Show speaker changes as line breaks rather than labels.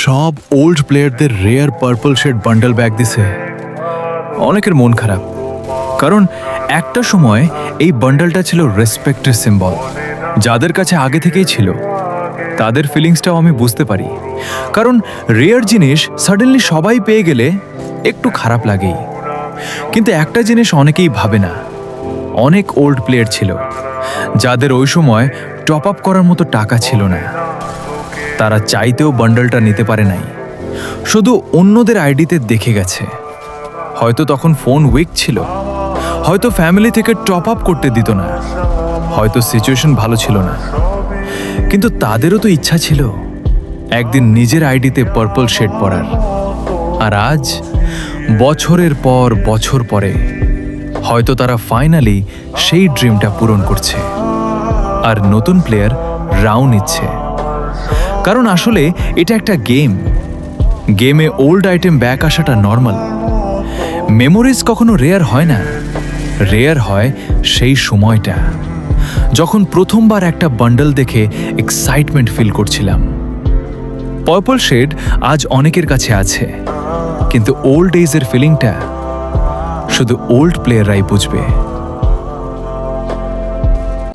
সব ওল্ড প্লেয়ারদের rare purple shade bundle bag দিছে। অনেকের মন খারাপ, কারণ একটা সময় এই বান্ডেলটা ছিল রেসপেক্টের সিম্বল। যাদের কাছে আগে থেকেই ছিল তাদের ফিলিংসটাও আমি বুঝতে পারি, কারণ রেয়ার জিনিস সাডেনলি সবাই পেয়ে গেলে একটু খারাপ লাগেই। কিন্তু একটা জিনিস অনেকেই ভাবে না, অনেক ওল্ড প্লেয়ার ছিল যাদের ওই সময় টপ আপ করার মতো টাকা ছিল না। তারা চাইতেও বান্ডেলটা নিতে পারে নাই, শুধু অন্যদের আইডিতে দেখে গেছে। হয়তো তখন ফোন উইক ছিল, হয়তো ফ্যামিলি থেকে টপ আপ করতে দিত না, হয়তো সিচুয়েশন ভালো ছিল না, কিন্তু তাদেরও তো ইচ্ছা ছিল একদিন নিজের আইডিতে পার্পল শেড পরার। আর আজ বছরের পর বছর পরে হয়তো তারা ফাইনালি সেই ড্রিমটা পূরণ করছে। আর নতুন প্লেয়ার রাও নিচ্ছে, কারণ আসলে এটা একটা গেমে ওল্ড আইটেম ব্যাক আসাটা নর্মাল। মেমোরিজ কখনো রেয়ার হয় না, রেয়ার হয় সেই সময়টা যখন প্রথমবার একটা বান্ডেল দেখে এক্সাইটমেন্ট ফিল করছিলাম। পার্পল শেড আজ অনেকের কাছে আছে, কিন্তু ওল্ড ডেজের ফিলিংটা শুধু ওল্ড প্লেয়াররাই বুঝবে।